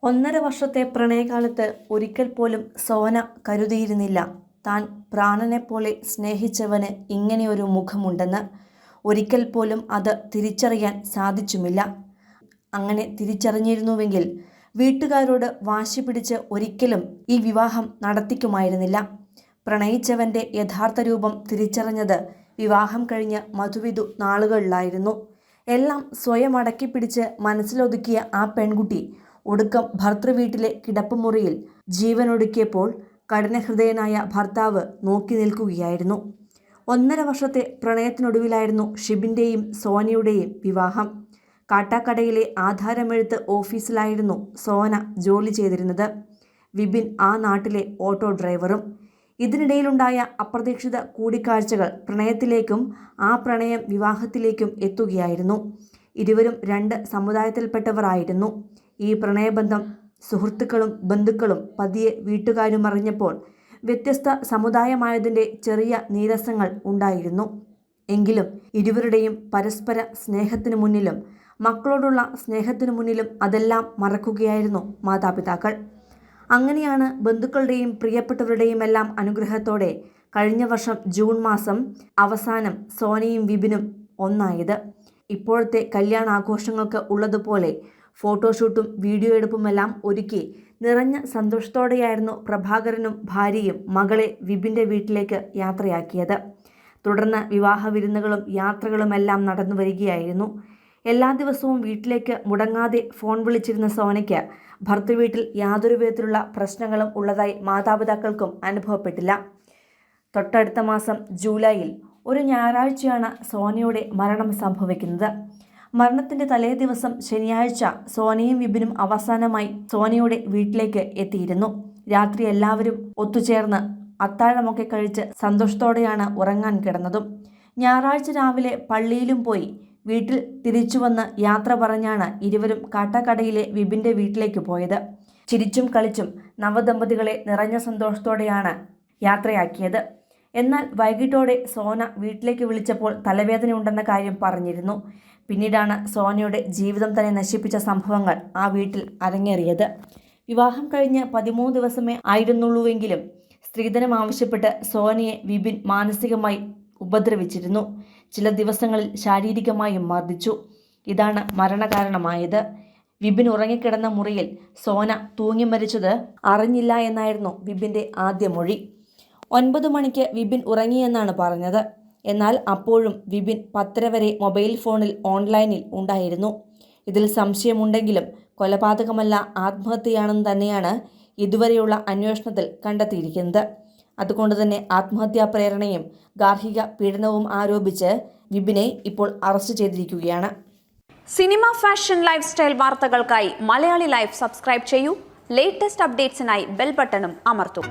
1.5 വർഷത്തെ പ്രണയകാലത്ത് ഒരിക്കൽ പോലും സോന കരുതിയിരുന്നില്ല താൻ പ്രാണനെപ്പോലെ സ്നേഹിച്ചവന് ഇങ്ങനെയൊരു മുഖമുണ്ടെന്ന്. ഒരിക്കൽ പോലും അത് തിരിച്ചറിയാൻ സാധിച്ചുമില്ല. അങ്ങനെ തിരിച്ചറിഞ്ഞിരുന്നുവെങ്കിൽ വീട്ടുകാരോട് വാശി പിടിച്ച് ഒരിക്കലും ഈ വിവാഹം നടത്തിക്കുമായിരുന്നില്ല. പ്രണയിച്ചവൻ്റെ യഥാർത്ഥ രൂപം തിരിച്ചറിഞ്ഞത് വിവാഹം കഴിഞ്ഞ് മധുവിധു നാളുകളിലായിരുന്നു. എല്ലാം സ്വയം അടക്കിപ്പിടിച്ച് മനസ്സിലൊതുക്കിയ ആ പെൺകുട്ടി ഒടുക്കം ഭർതൃവീട്ടിലെ കിടപ്പുമുറിയിൽ ജീവനൊടുക്കിയപ്പോൾ കഠിനഹൃദയനായ ഭർത്താവ് നോക്കി നിൽക്കുകയായിരുന്നു. 1.5 വർഷത്തെ പ്രണയത്തിനൊടുവിലായിരുന്നു ഷിബിൻ്റെയും സോനയുടെയും വിവാഹം. കാട്ടാക്കടയിലെ ആധാരമെഴുത്ത് ഓഫീസിലായിരുന്നു സോന ജോലി ചെയ്തിരുന്നത്. വിപിൻ ആ നാട്ടിലെ ഓട്ടോ ഡ്രൈവറും. ഇതിനിടയിലുണ്ടായ അപ്രതീക്ഷിത കൂടിക്കാഴ്ചകൾ പ്രണയത്തിലേക്കും ആ പ്രണയം വിവാഹത്തിലേക്കും എത്തുകയായിരുന്നു. ഇരുവരും 2 സമുദായത്തിൽപ്പെട്ടവരായിരുന്നു. ഈ പ്രണയബന്ധം സുഹൃത്തുക്കളും ബന്ധുക്കളും പതിയെ വീട്ടുകാരും അറിഞ്ഞപ്പോൾ വ്യത്യസ്ത സമുദായമായതിൻ്റെ ചെറിയ നീരസങ്ങൾ ഉണ്ടായിരുന്നു. എങ്കിലും ഇരുവരുടെയും പരസ്പര സ്നേഹത്തിനു മുന്നിലും മക്കളോടുള്ള സ്നേഹത്തിനു മുന്നിലും അതെല്ലാം മറക്കുകയായിരുന്നു മാതാപിതാക്കൾ. അങ്ങനെയാണ് ബന്ധുക്കളുടെയും പ്രിയപ്പെട്ടവരുടെയും എല്ലാം അനുഗ്രഹത്തോടെ കഴിഞ്ഞ വർഷം ജൂൺ മാസം അവസാനം സോനയും വിപിനും ഒന്നായത്. ഇപ്പോഴത്തെ കല്യാണാഘോഷങ്ങൾക്ക് ഉള്ളതുപോലെ ഫോട്ടോഷൂട്ടും വീഡിയോ എടുപ്പുമെല്ലാം ഒരുക്കി നിറഞ്ഞ സന്തോഷത്തോടെയായിരുന്നു പ്രഭാകരനും ഭാര്യയും മകളെ വിപിൻ്റെ വീട്ടിലേക്ക് യാത്രയാക്കിയത്. തുടർന്ന് വിവാഹ വിരുന്നുകളും യാത്രകളുമെല്ലാം നടന്നു വരികയായിരുന്നു. എല്ലാ ദിവസവും വീട്ടിലേക്ക് മുടങ്ങാതെ ഫോൺ വിളിച്ചിരുന്ന സോനയ്ക്ക് ഭർതൃവീട്ടിൽ യാതൊരു വിധത്തിലുള്ള പ്രശ്നങ്ങളും ഉള്ളതായി മാതാപിതാക്കൾക്കും അനുഭവപ്പെട്ടില്ല. തൊട്ടടുത്ത മാസം ജൂലൈയിൽ ഒരു ഞായറാഴ്ചയാണ് സോനയുടെ മരണം സംഭവിക്കുന്നത്. മരണത്തിൻ്റെ തലേ ദിവസം ശനിയാഴ്ച സോനയും വിപിനും അവസാനമായി സോനയുടെ വീട്ടിലേക്ക് എത്തിയിരുന്നു. രാത്രി എല്ലാവരും ഒത്തുചേർന്ന് അത്താഴമൊക്കെ കഴിച്ച് സന്തോഷത്തോടെയാണ് ഉറങ്ങാൻ കിടന്നതും. ഞായറാഴ്ച രാവിലെ പള്ളിയിലും പോയി വീട്ടിൽ തിരിച്ചു വന്ന് യാത്ര പറഞ്ഞാണ് ഇരുവരും കാട്ടാക്കടയിലെ വിപിൻ്റെ വീട്ടിലേക്ക് പോയത്. ചിരിച്ചും കളിച്ചും നവദമ്പതികളെ നിറഞ്ഞ സന്തോഷത്തോടെയാണ് യാത്രയാക്കിയത്. എന്നാൽ വൈകിട്ടോടെ സോന വീട്ടിലേക്ക് വിളിച്ചപ്പോൾ തലവേദനയുണ്ടെന്ന കാര്യം പറഞ്ഞിരുന്നു. പിന്നീടാണ് സോനയുടെ ജീവിതം തന്നെ നശിപ്പിച്ച സംഭവങ്ങൾ ആ വീട്ടിൽ അരങ്ങേറിയത്. വിവാഹം കഴിഞ്ഞ് 13 ദിവസമേ ആയിരുന്നുള്ളൂവെങ്കിലും സ്ത്രീധനം ആവശ്യപ്പെട്ട് സോനയെ വിപിൻ മാനസികമായി ഉപദ്രവിച്ചിരുന്നു. ചില ദിവസങ്ങളിൽ ശാരീരികമായും മർദ്ദിച്ചു. ഇതാണ് മരണകാരണമായത്. വിപിൻ ഉറങ്ങിക്കിടന്ന മുറിയിൽ സോന തൂങ്ങി മരിച്ചത് അറിഞ്ഞില്ല എന്നായിരുന്നു വിപിൻ്റെ ആദ്യ മൊഴി. 9 മണിക്ക് വിപിൻ ഉറങ്ങിയെന്നാണ് പറഞ്ഞത്. എന്നാൽ അപ്പോഴും വിപിൻ 10:30 വരെ മൊബൈൽ ഫോണിൽ ഓൺലൈനിൽ ഉണ്ടായിരുന്നു. ഇതിൽ സംശയമുണ്ടെങ്കിലും കൊലപാതകമല്ല ആത്മഹത്യയാണെന്ന് തന്നെയാണ് ഇതുവരെയുള്ള അന്വേഷണത്തിൽ കണ്ടെത്തിയിരിക്കുന്നത്. അതുകൊണ്ട് തന്നെ ആത്മഹത്യാ പ്രേരണയും ഗാർഹിക പീഡനവും ആരോപിച്ച് വിപിനെ ഇപ്പോൾ അറസ്റ്റ് ചെയ്തിരിക്കുകയാണ്. സിനിമ, ഫാഷൻ, ലൈഫ് സ്റ്റൈൽ വാർത്തകൾക്കായി മലയാളി ലൈഫ് സബ്സ്ക്രൈബ് ചെയ്യൂ. ലേറ്റസ്റ്റ് അപ്ഡേറ്റ്സിനായി ബെൽ ബട്ടണും അമർത്തൂ.